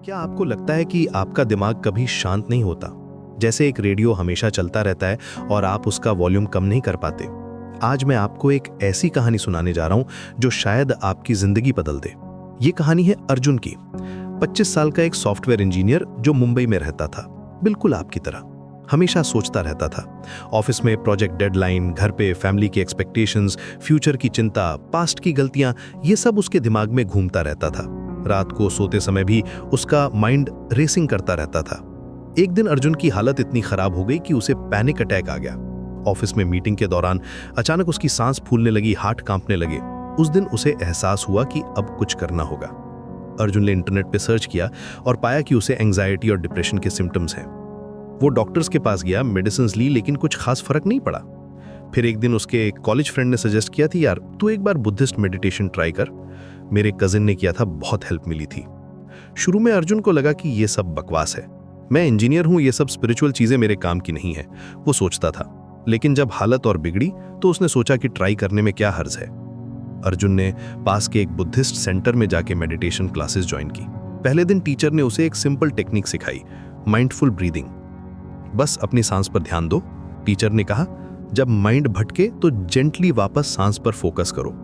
क्या आपको लगता है कि आपका दिमाग कभी शांत नहीं होता? जैसे एक रेडियो हमेशा चलता रहता है और आप उसका वॉल्यूम कम नहीं कर पाते। आज मैं आपको एक ऐसी कहानी सुनाने जा रहा हूं जो शायद आपकी जिंदगी बदल दे। ये कहानी है अर्जुन की। 25 साल का एक सॉफ्टवेयर इंजीनियर जो मुंबई में रहता था, बिल्कुल आपकी तरह। हमेशा सोचता रहता था। ऑफिस में प्रोजेक्ट डेडलाइन, घर पे फैमिली की एक्सपेक्टेशंस, फ्यूचर की चिंता, पास्ट की गलतियां, ये सब उसके दिमाग में घूमता रहता था। रात को सोते समय भी उसका माइंड रेसिंग करता रहता था। एक दिन अर्जुन की हालत इतनी खराब हो गई कि उसे पैनिक अटैक आ गया। ऑफिस में मीटिंग के दौरान अचानक उसकी सांस फूलने लगी, हाथ कांपने लगे। उस दिन उसे एहसास हुआ कि अब कुछ करना होगा। अर्जुन ने इंटरनेट पे सर्च किया और पाया कि उसे एंजाइटी और डिप्रेशन के सिम्टम्स हैं। वो डॉक्टर्स के पास गया, मेडिसिन ली, लेकिन कुछ खास फर्क नहीं पड़ा। फिर एक दिन उसके कॉलेज फ्रेंड ने सजेस्ट किया थी, यार तू एक बार बुद्धिस्ट मेडिटेशन ट्राई कर। मेरे कजिन ने किया था, बहुत हेल्प मिली थी। शुरू में अर्जुन को लगा कि ये सब बकवास है, मैं इंजीनियर हूं, ये सब स्पिरिचुअल चीजें मेरे काम की नहीं है, वो सोचता था। लेकिन जब हालत और बिगड़ी तो उसने सोचा कि ट्राई करने में क्या हर्ज है। अर्जुन ने पास के एक बुद्धिस्ट सेंटर में जाके मेडिटेशन क्लासेस ज्वाइन की। पहले दिन टीचर ने उसे एक सिंपल टेक्निक सिखाई, माइंडफुल ब्रीदिंग। बस अपनी सांस पर ध्यान दो, टीचर ने कहा। जब माइंड भटके तो जेंटली वापस सांस पर फोकस करो।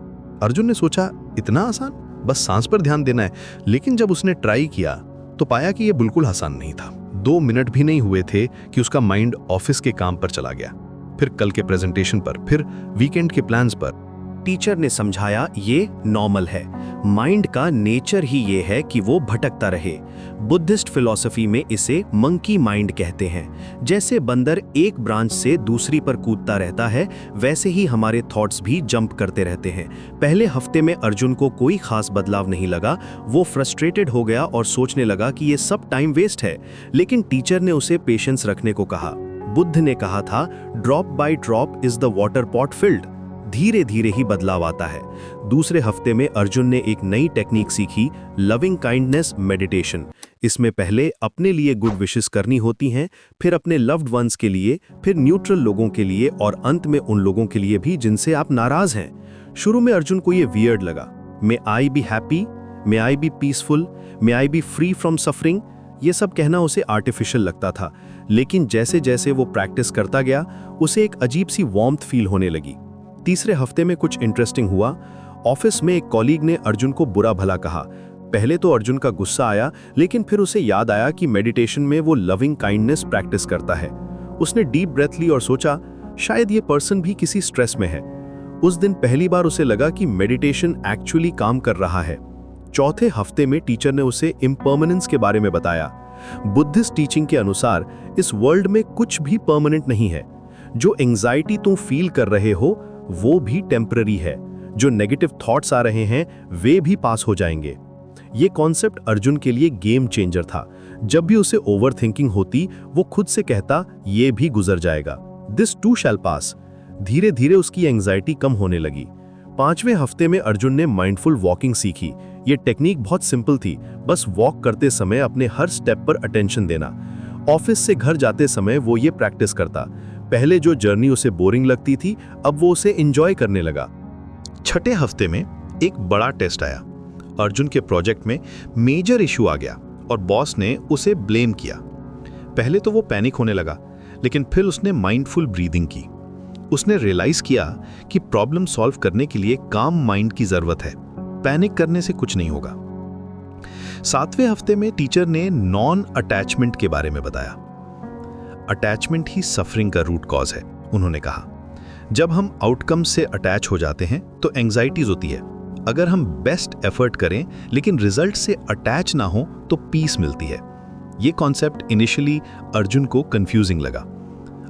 अर्जुन ने सोचा, इतना आसान, बस सांस पर ध्यान देना है। लेकिन जब उसने ट्राई किया तो पाया कि यह बिल्कुल आसान नहीं था। 2 मिनट भी नहीं हुए थे कि उसका माइंड ऑफिस के काम पर चला गया, फिर कल के प्रेजेंटेशन पर, फिर वीकेंड के प्लान्स पर। टीचर ने समझाया, ये नॉर्मल है, माइंड का नेचर ही ये है कि वो भटकता रहे। बुद्धिस्ट फिलॉसफी में इसे मंकी माइंड कहते हैं। जैसे बंदर एक ब्रांच से दूसरी पर कूदता रहता है, वैसे ही हमारे थॉट्स भी जंप करते रहते हैं। पहले हफ्ते में अर्जुन को कोई खास बदलाव नहीं लगा। वो फ्रस्ट्रेटेड हो गया और सोचने लगा कि ये सब टाइम वेस्ट है। लेकिन टीचर ने उसे पेशेंस रखने को कहा। बुद्ध ने कहा था, drop by drop is the water pot field. धीरे धीरे ही बदलाव आता है। दूसरे हफ्ते में अर्जुन ने एक नई टेक्निक सीखी, लविंग काइंडनेस मेडिटेशन। इसमें पहले अपने लिए गुड विशेस करनी होती हैं, फिर अपने लव्ड वंस के लिए, फिर न्यूट्रल लोगों के लिए और अंत में उन लोगों के लिए भी जिनसे आप नाराज हैं। शुरू में अर्जुन को यह वियर्ड लगा। May I be happy, may I be peaceful, may I be free from suffering. ये सब कहना उसे आर्टिफिशियल लगता था। लेकिन जैसे जैसे वो प्रैक्टिस करता गया, उसे एक अजीब सी वार्मथ फील होने लगी। तीसरे हफ्ते में कुछ इंटरेस्टिंग हुआ। ऑफिस में एक कॉलीग ने अर्जुन को बुरा भला कहा। पहले तो अर्जुन का गुस्सा आया, लेकिन फिर उसे याद आया कि मेडिटेशन में वो लविंग काइंडनेस प्रैक्टिस करता है। उसने डीप ब्रेथ ली और सोचा, शायद ये पर्सन भी किसी स्ट्रेस में है। उस दिन पहली बार उसे लगा कि मेडिटेशन एक्चुअली काम कर रहा है। चौथे हफ्ते में टीचर ने उसे इम्पर्मनेंस के बारे में बताया। बुद्धिस्ट टीचिंग के अनुसार इस वर्ल्ड में कुछ भी परमानेंट नहीं है। जो एंजाइटी तुम फील कर रहे हो वो भी टेम्पररी है। जो नेगेटिव थॉट्स आ रहे हैं वे भी पास हो जाएंगे। ये कॉन्सेप्ट अर्जुन के लिए गेम चेंजर था। जब भी उसे ओवरथिंकिंग होती, वो खुद से कहता, ये भी गुजर जाएगा, दिस टू शैल पास। धीरे धीरे उसकी एंजाइटी कम होने लगी। 5वें हफ्ते में अर्जुन ने माइंडफुल वॉकिंग सीखी। ये टेक्निक बहुत सिंपल थी, बस वॉक करते समय अपने हर स्टेप पर अटेंशन देना। ऑफिस से घर जाते समय वो ये प्रैक्टिस करता। पहले जो जर्नी उसे बोरिंग लगती थी, अब वो उसे एंजॉय करने लगा। छठे हफ्ते में एक बड़ा टेस्ट आया। अर्जुन के प्रोजेक्ट में मेजर इशू आ गया और बॉस ने उसे ब्लेम किया। पहले तो वो पैनिक होने लगा, लेकिन फिर उसने माइंडफुल ब्रीदिंग की। उसने रियलाइज किया कि प्रॉब्लम सॉल्व करने के लिए काम माइंड की जरूरत है, पैनिक करने से कुछ नहीं होगा। 7वें हफ्ते में टीचर ने नॉन अटैचमेंट के बारे में बताया। अटैचमेंट ही सफरिंग का रूट कॉज है, उन्होंने कहा। जब हम आउटकम से अटैच हो जाते हैं तो एंजाइटीज होती है। अगर हम बेस्ट एफर्ट करें लेकिन रिजल्ट से अटैच ना हो तो पीस मिलती है। ये कॉन्सेप्ट इनिशियली अर्जुन को कंफ्यूजिंग लगा।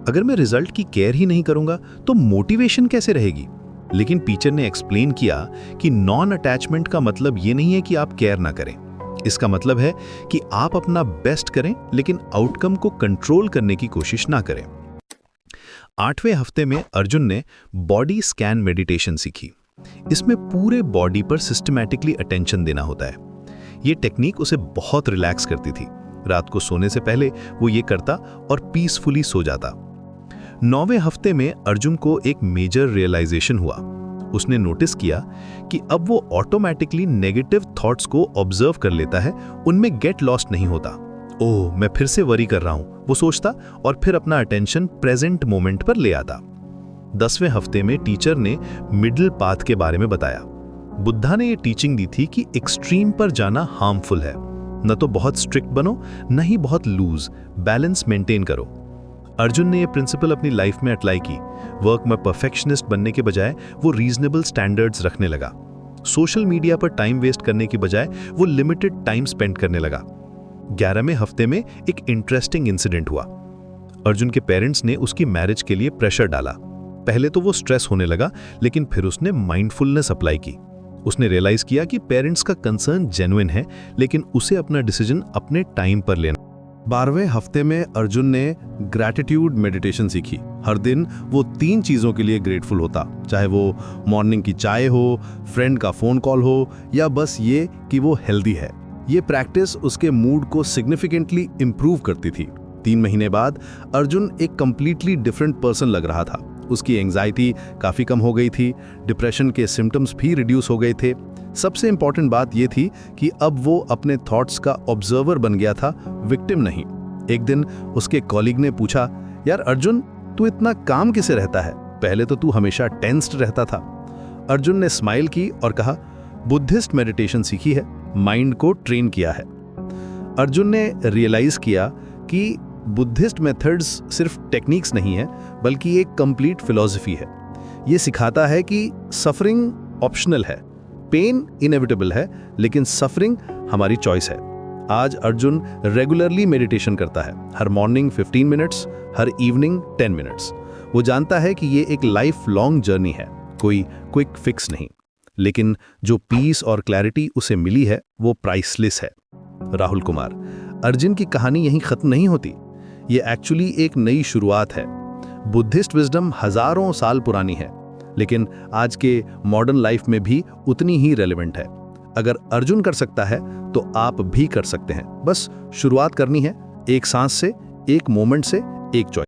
अगर मैं रिजल्ट की केयर ही नहीं करूंगा तो मोटिवेशन कैसे रहेगी? लेकिन टीचर ने एक्सप्लेन किया कि नॉन अटैचमेंट का मतलब ये नहीं है कि आप केयर ना करें। इसका मतलब है कि आप अपना बेस्ट करें लेकिन आउटकम को कंट्रोल करने की कोशिश ना करें। 8वें हफ्ते में अर्जुन ने बॉडी स्कैन मेडिटेशन सीखी। इसमें पूरे बॉडी पर सिस्टमैटिकली अटेंशन देना होता है। ये टेक्निक उसे बहुत रिलैक्स करती थी। रात को सोने से पहले वो ये करता और पीसफुली सो जाता। 9वें हफ्ते में अर्जुन को एक मेजर रियलाइजेशन हुआ। उसने नोटिस किया कि अब वो ऑटोमेटिकली नेगेटिव थॉट्स को ऑब्जर्व कर लेता है, उनमें गेट लॉस्ट नहीं होता। ओह, मैं फिर से वरी कर रहा हूं, वो सोचता और फिर अपना अटेंशन प्रेजेंट मोमेंट पर ले आता। 10वें हफ्ते में टीचर ने मिडिल पाथ के बारे में बताया। बुद्धा ने ये टीचिंग दी थी कि एक्सट्रीम पर जाना हार्मफुल है। न तो बहुत स्ट्रिक्ट बनो, न ही बहुत लूज, बैलेंस मेंटेन करो। अर्जुन ने ये प्रिंसिपल अपनी लाइफ में अप्लाई की। वर्क में परफेक्शनिस्ट बनने के बजाय वो रीजनेबल स्टैंडर्ड्स रखने लगा। सोशल मीडिया पर टाइम वेस्ट करने की बजाय वो लिमिटेड टाइम स्पेंड करने लगा। 11वें हफ्ते में एक इंटरेस्टिंग इंसिडेंट हुआ। अर्जुन के पेरेंट्स ने उसकी मैरिज के लिए प्रेशर डाला। पहले तो वो स्ट्रेस होने लगा, लेकिन फिर उसने माइंडफुलनेस अप्लाई की। उसने रियलाइज किया कि पेरेंट्स का कंसर्न जेन्युइन है, लेकिन उसे अपना डिसीजन अपने टाइम पर लेना। 12वें हफ्ते में अर्जुन ने ग्रैटिट्यूड मेडिटेशन सीखी। हर दिन वो 3 चीज़ों के लिए ग्रेटफुल होता, चाहे वो मॉर्निंग की चाय हो, फ्रेंड का फ़ोन कॉल हो, या बस ये कि वो हेल्दी है। ये प्रैक्टिस उसके मूड को सिग्निफिकेंटली इम्प्रूव करती थी। 3 महीने बाद अर्जुन एक कंप्लीटली डिफरेंट पर्सन लग रहा था। उसकी एंग्जाइटी काफ़ी कम हो गई थी, डिप्रेशन के सिम्टम्स भी रिड्यूस हो गए थे। सबसे इंपॉर्टेंट बात यह थी कि अब वो अपने थॉट्स का ऑब्जर्वर बन गया था, विक्टिम नहीं। एक दिन उसके कॉलीग ने पूछा, यार अर्जुन, तू इतना काम कैसे रहता है? पहले तो तू हमेशा टेंस्ड रहता था। अर्जुन ने स्माइल की और कहा, बुद्धिस्ट मेडिटेशन सीखी है, माइंड को ट्रेन किया है। अर्जुन ने रियलाइज किया कि बुद्धिस्ट मेथड्स सिर्फ टेक्निक्स नहीं है, बल्कि एक कंप्लीट फिलॉसफी है। ये सिखाता है कि सफरिंग ऑप्शनल है, पेन इनएविटेबल है, लेकिन सफरिंग हमारी चॉइस है। आज अर्जुन रेगुलरली मेडिटेशन करता है, हर मॉर्निंग 15 मिनट्स, हर इवनिंग 10 मिनट्स। वो जानता है कि ये एक लाइफ लॉन्ग जर्नी है, कोई क्विक फिक्स नहीं, लेकिन जो पीस और क्लैरिटी उसे मिली है वो प्राइसलेस है। राहुल कुमार, अर्जुन की कहानी यहीं खत्म नहीं होती। ये एक्चुअली एक नई शुरुआत है। बुद्धिस्ट विजडम हजारों साल पुरानी है, लेकिन आज के मॉडर्न लाइफ में भी उतनी ही रेलेवेंट है। अगर अर्जुन कर सकता है तो आप भी कर सकते हैं। बस शुरुआत करनी है, एक सांस से, एक मोमेंट से, एक चॉइस।